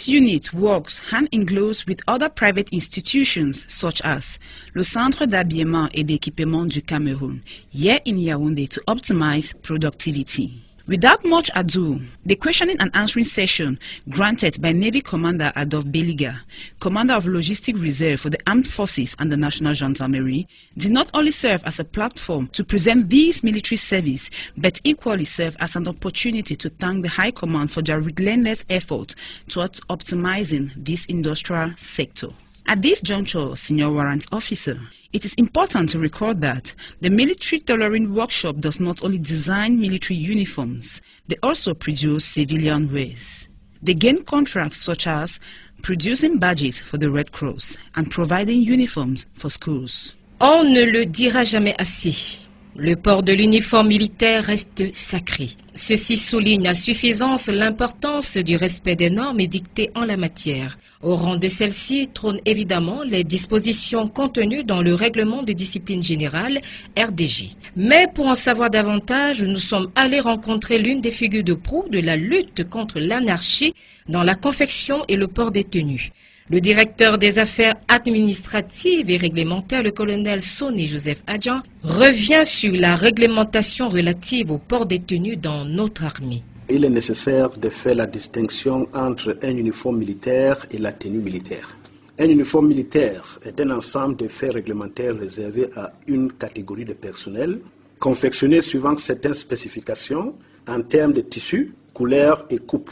unit works hand in glove with other private institutions such as le Centre d'Habillement et d'Équipement du Cameroun, here in Yaoundé, to optimize productivity. Without much ado, the questioning and answering session granted by Navy Commander Adolphe Beliga, Commander of Logistic Reserve for the Armed Forces and the National Gendarmerie, did not only serve as a platform to present this military service, but equally serve as an opportunity to thank the High Command for their relentless effort towards optimizing this industrial sector. At this juncture, Senior Warrant Officer It is important to record that the Military Tailoring Workshop does not only design military uniforms, they also produce civilian wears. They gain contracts such as producing badges for the Red Cross and providing uniforms for schools. On ne le dira jamais assez. Le port de l'uniforme militaire reste sacré. Ceci souligne à suffisance l'importance du respect des normes édictées en la matière. Au rang de celles-ci trônent évidemment les dispositions contenues dans le règlement de discipline générale RDG. Mais pour en savoir davantage, nous sommes allés rencontrer l'une des figures de proue de la lutte contre l'anarchie dans la confection et le port des tenues. Le directeur des affaires administratives et réglementaires, le colonel Sonny Joseph Adjan, revient sur la réglementation relative au port des tenues dans notre armée. Il est nécessaire de faire la distinction entre un uniforme militaire et la tenue militaire. Un uniforme militaire est un ensemble de faits réglementaires réservés à une catégorie de personnel, confectionné suivant certaines spécifications en termes de tissu, couleur et coupe,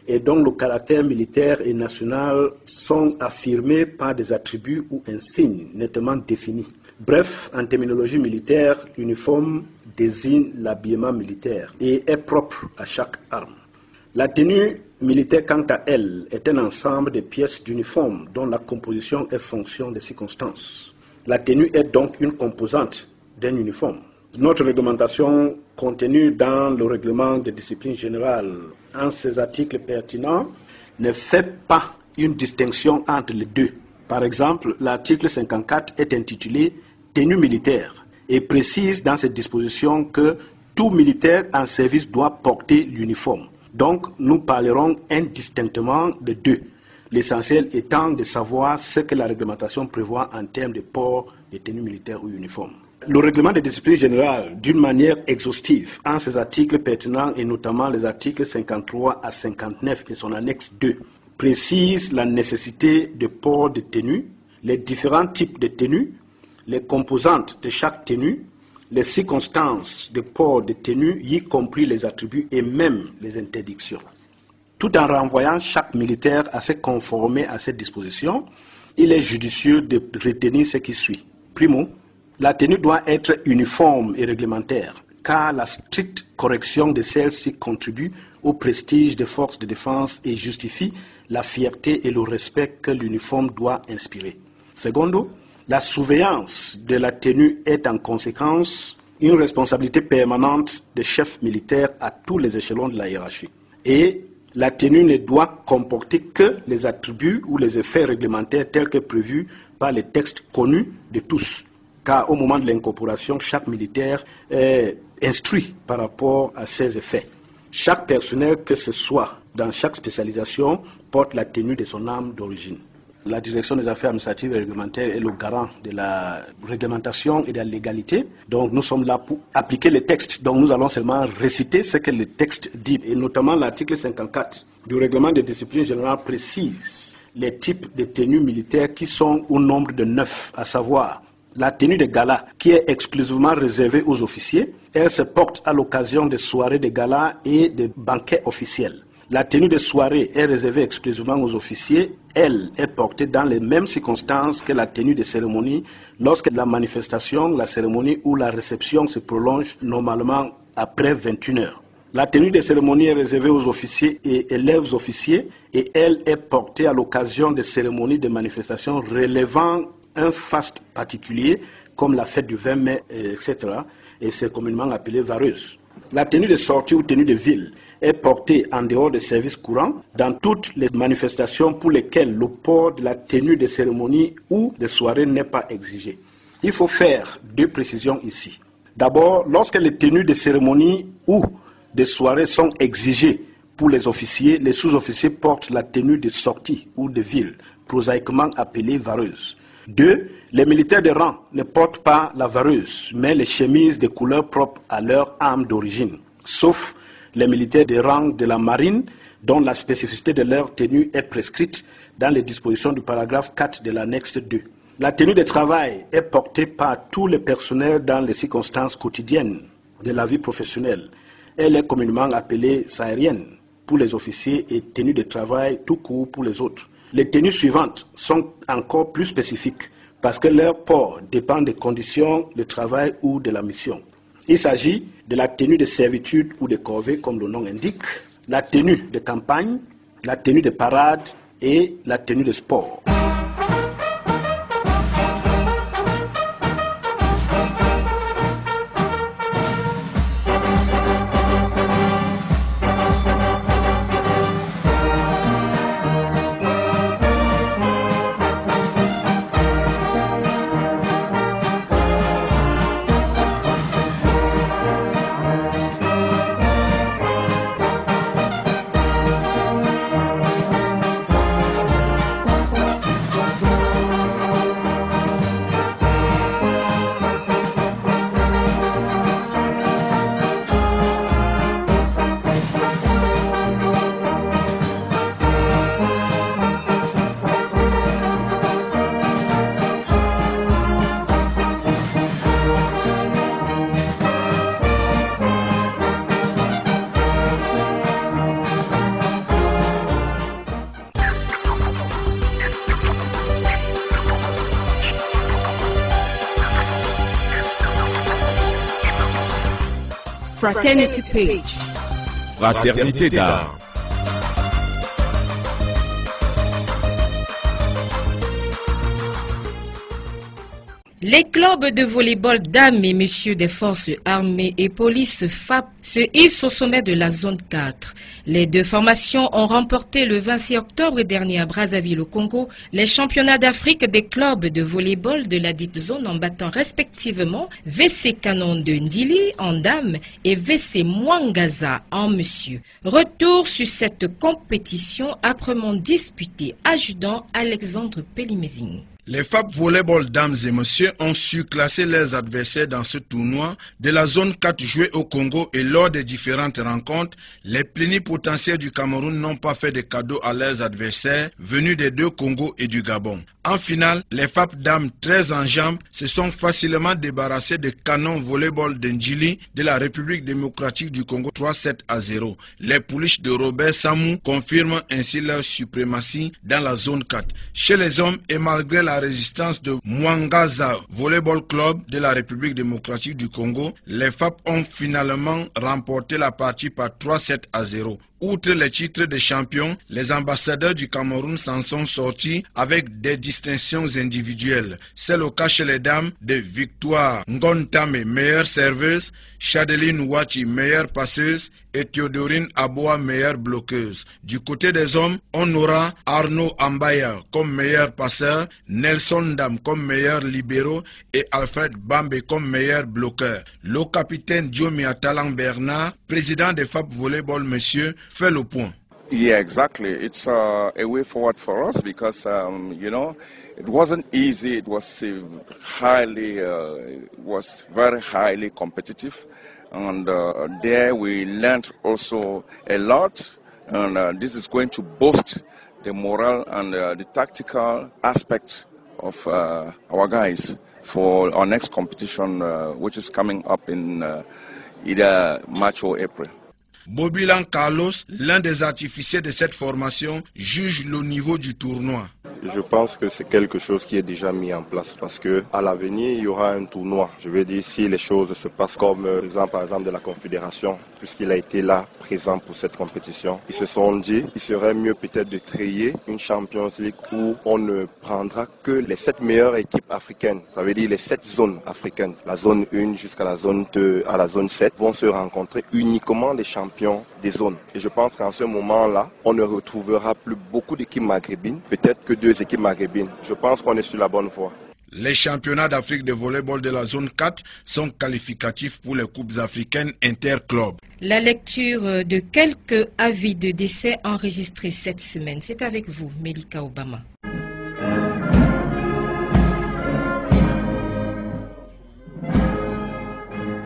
et dont le caractère militaire et national sont affirmés par des attributs ou insignes nettement définis. Bref, en terminologie militaire, l'uniforme désigne l'habillement militaire et est propre à chaque arme. La tenue militaire, quant à elle, est un ensemble de pièces d'uniforme dont la composition est fonction des circonstances. La tenue est donc une composante d'un uniforme. Notre réglementation contenue dans le règlement de discipline générale en ses articles pertinents ne fait pas une distinction entre les deux. Par exemple, l'article 54 est intitulé « Tenue militaire » et précise dans cette disposition que tout militaire en service doit porter l'uniforme. Donc, nous parlerons indistinctement de deux, l'essentiel étant de savoir ce que la réglementation prévoit en termes de port de tenue militaire ou uniforme. Le règlement de discipline générale, d'une manière exhaustive, en ses articles pertinents et notamment les articles 53 à 59 et son annexe 2, précise la nécessité de port de tenue, les différents types de tenues, les composantes de chaque tenue, les circonstances de port de tenue, y compris les attributs et même les interdictions. Tout en renvoyant chaque militaire à se conformer à cette disposition, il est judicieux de retenir ce qui suit. Primo, la tenue doit être uniforme et réglementaire, car la stricte correction de celle-ci contribue au prestige des forces de défense et justifie la fierté et le respect que l'uniforme doit inspirer. Secondo, la surveillance de la tenue est en conséquence une responsabilité permanente des chefs militaires à tous les échelons de la hiérarchie. Et la tenue ne doit comporter que les attributs ou les effets réglementaires tels que prévus par les textes connus de tous. Car au moment de l'incorporation, chaque militaire est instruit par rapport à ces effets. Chaque personnel, que ce soit dans chaque spécialisation, porte la tenue de son arme d'origine. La direction des affaires administratives et réglementaires est le garant de la réglementation et de la légalité. Donc nous sommes là pour appliquer les textes. Donc nous allons seulement réciter ce que le texte dit. Et notamment l'article 54 du règlement de discipline générale précise les types de tenues militaires qui sont au nombre de 9, à savoir la tenue de gala, qui est exclusivement réservée aux officiers. Elle se porte à l'occasion des soirées de gala et des banquets officiels. La tenue de soirée est réservée exclusivement aux officiers. Elle est portée dans les mêmes circonstances que la tenue de cérémonie lorsque la manifestation, la cérémonie ou la réception se prolonge normalement après 21 heures. La tenue de cérémonie est réservée aux officiers et élèves officiers et elle est portée à l'occasion des cérémonies de manifestation relevant un faste particulier comme la fête du 20 mai, etc. Et c'est communément appelé vareuse. La tenue de sortie ou tenue de ville est portée en dehors des services courants dans toutes les manifestations pour lesquelles le port de la tenue de cérémonie ou de soirée n'est pas exigé. Il faut faire deux précisions ici. D'abord, lorsque les tenues de cérémonie ou de soirée sont exigées pour les officiers, les sous-officiers portent la tenue de sortie ou de ville, prosaïquement appelée vareuse. 2. Les militaires de rang ne portent pas la vareuse, mais les chemises de couleur propre à leur arme d'origine, sauf les militaires de rang de la marine, dont la spécificité de leur tenue est prescrite dans les dispositions du paragraphe 4 de l'annexe 2. La tenue de travail est portée par tous les personnels dans les circonstances quotidiennes de la vie professionnelle. Elle est communément appelée saharienne pour les officiers et tenue de travail tout court pour les autres. Les tenues suivantes sont encore plus spécifiques parce que leur port dépend des conditions de travail ou de la mission. Il s'agit de la tenue de servitude ou de corvée, comme le nom indique, la tenue de campagne, la tenue de parade et la tenue de sport. Fraternity Page. Fraternité d'art. Les clubs de volleyball dames et messieurs des forces armées et police FAP se hissent au sommet de la zone 4. Les deux formations ont remporté le 26 octobre dernier à Brazzaville au Congo les championnats d'Afrique des clubs de volleyball de la dite zone en battant respectivement VC Canon de Ndili en dames et VC Mwangaza en messieurs. Retour sur cette compétition âprement disputée, adjudant Alexandre Pélimezing. Les FAP Volleyball Dames et Messieurs ont su classer leurs adversaires dans ce tournoi de la zone 4 jouée au Congo et lors des différentes rencontres, les plénipotentiaires du Cameroun n'ont pas fait de cadeaux à leurs adversaires venus des deux Congos et du Gabon. En finale, les FAP Dames très en jambes se sont facilement débarrassés de Canon Volleyball d'Ndjili de la République démocratique du Congo 3-7-0. Les pouliches de Robert Samou confirment ainsi leur suprématie dans la zone 4. Chez les hommes et malgré la résistance de Mwangaza Volleyball Club de la République démocratique du Congo, les FAP ont finalement remporté la partie par 3-7-0. Outre les titres de champions, les ambassadeurs du Cameroun s'en sont sortis avec des distinctions individuelles. C'est le cas chez les dames de Victoire Ngontame, meilleure serveuse, Chadeline Ouachi, meilleure passeuse et Théodorine Aboa, meilleure bloqueuse. Du côté des hommes, on aura Arnaud Ambaya comme meilleur passeur, Nelson Dam comme meilleur libéraux et Alfred Bambe comme meilleur bloqueur. Le capitaine Diomi Atalang Bernard, président des FAP Volleyball Messieurs, fait le point. Yeah, exactly. It's a way forward for us because, it wasn't easy. It was very highly competitive. And there we learned also a lot. And this is going to boost the morale and the tactical aspect of our guys for our next competition, which is coming up in either March or April. Bobilan Carlos, l'un des artificiers de cette formation, juge le niveau du tournoi. Je pense que c'est quelque chose qui est déjà mis en place parce que à l'avenir, il y aura un tournoi. Je veux dire, si les choses se passent comme le président, par exemple, de la Confédération, puisqu'il a été là, présent pour cette compétition, ils se sont dit qu'il serait mieux peut-être de créer une Champions League où on ne prendra que les 7 meilleures équipes africaines. Ça veut dire les 7 zones africaines. La zone 1 jusqu'à la zone 2, à la zone 7 vont se rencontrer uniquement les champions des zones. Et je pense qu'en ce moment-là, on ne retrouvera plus beaucoup d'équipes maghrébines, peut-être que 2 équipes maghrébines. Je pense qu'on est sur la bonne voie. Les championnats d'Afrique de volleyball de la zone 4 sont qualificatifs pour les coupes africaines interclubs. La lecture de quelques avis de décès enregistrés cette semaine. C'est avec vous, Melika Obama.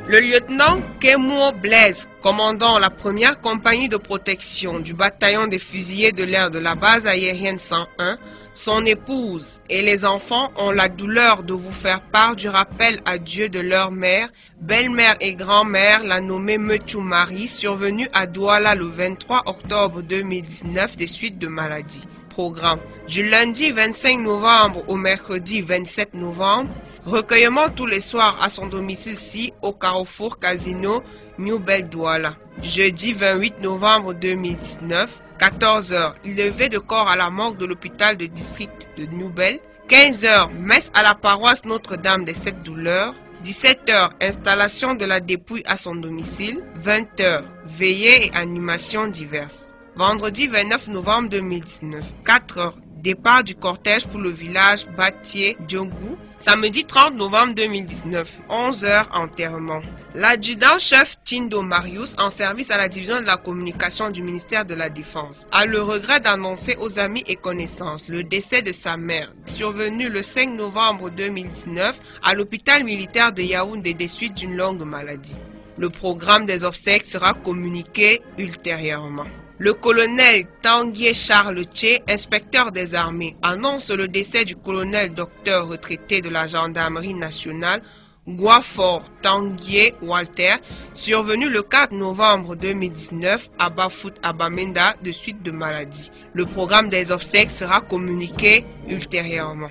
Le lieutenant Kemo Blaise, commandant la première compagnie de protection du bataillon des fusiliers de l'air de la base aérienne 101, son épouse et les enfants ont la douleur de vous faire part du rappel à Dieu de leur mère, belle-mère et grand-mère, la nommée Metu Marie, survenue à Douala le 23 octobre 2019 des suites de maladie. programme. Du lundi 25 novembre au mercredi 27 novembre, recueillement tous les soirs à son domicile-ci au Carrefour Casino New Belle Douala. Jeudi 28 novembre 2019, 14h, levée de corps à la morgue de l'hôpital de district de New Belle. 15h, messe à la paroisse Notre-Dame des Sept Douleurs. 17h, installation de la dépouille à son domicile. 20h, veillée et animations diverses. Vendredi 29 novembre 2019, 4h, départ du cortège pour le village Batié-Diogou. Samedi 30 novembre 2019, 11h, enterrement. L'adjudant-chef Tindo Marius, en service à la division de la communication du ministère de la Défense, a le regret d'annoncer aux amis et connaissances le décès de sa mère, survenu le 5 novembre 2019 à l'hôpital militaire de Yaoundé des suites d'une longue maladie. Le programme des obsèques sera communiqué ultérieurement. Le colonel Tanguy Charles Tché, inspecteur des armées, annonce le décès du colonel docteur retraité de la gendarmerie nationale, Guafor Tanguy Walter, survenu le 4 novembre 2019 à Bafout Abamenda de suite de maladie. Le programme des obsèques sera communiqué ultérieurement.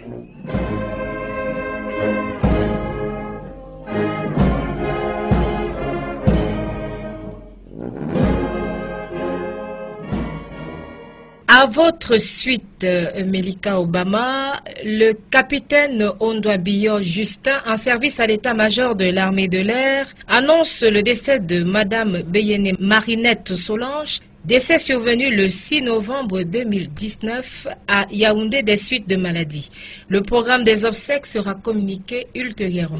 À votre suite, Melika Obama, le capitaine Ondwabiyo Justin, en service à l'état-major de l'armée de l'air, annonce le décès de Madame Beyene Marinette Solange, décès survenu le 6 novembre 2019 à Yaoundé des suites de maladie. Le programme des obsèques sera communiqué ultérieurement.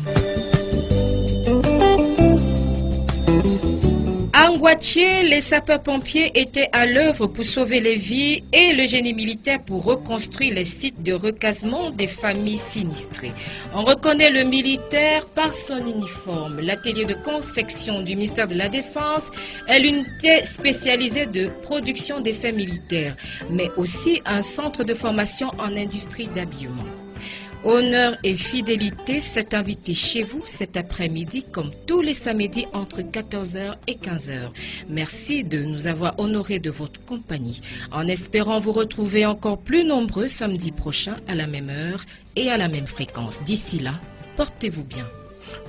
À Ngouaché, les sapeurs-pompiers étaient à l'œuvre pour sauver les vies et le génie militaire pour reconstruire les sites de recasement des familles sinistrées. On reconnaît le militaire par son uniforme. L'atelier de confection du ministère de la Défense est l'unité spécialisée de production d'effets militaires, mais aussi un centre de formation en industrie d'habillement. Honneur et fidélité s'est invité chez vous cet après-midi comme tous les samedis entre 14h et 15h. Merci de nous avoir honorés de votre compagnie, en espérant vous retrouver encore plus nombreux samedi prochain à la même heure et à la même fréquence. D'ici là, portez-vous bien.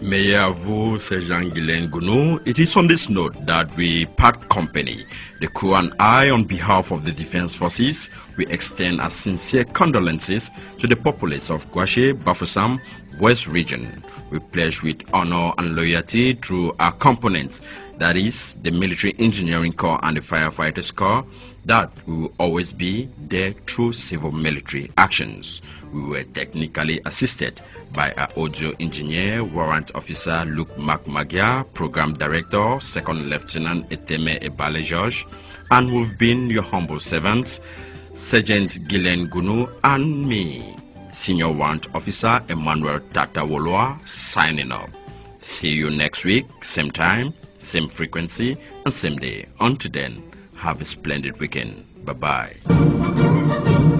Meilleur à vous, c'est Jean-Guilain Gounou. It is on this note that we part company. The crew and I, on behalf of the Defense Forces, we extend our sincere condolences to the populace of Gouaché, Bafoussam, West Region. We pledge with honor and loyalty through our components, that is, the Military Engineering Corps and the Firefighters Corps, that we will always be there through civil-military actions. We were technically assisted by our audio engineer, Warrant Officer Luke McMagia, Program Director, 2nd Lieutenant Eteme Ebale George, and we've been your humble servants, Sergeant Guilain Gounou, and me, Senior Warrant Officer Emmanuel Tatawoloa, signing off. See you next week, same time, same frequency, and same day. Until then, have a splendid weekend. Bye-bye.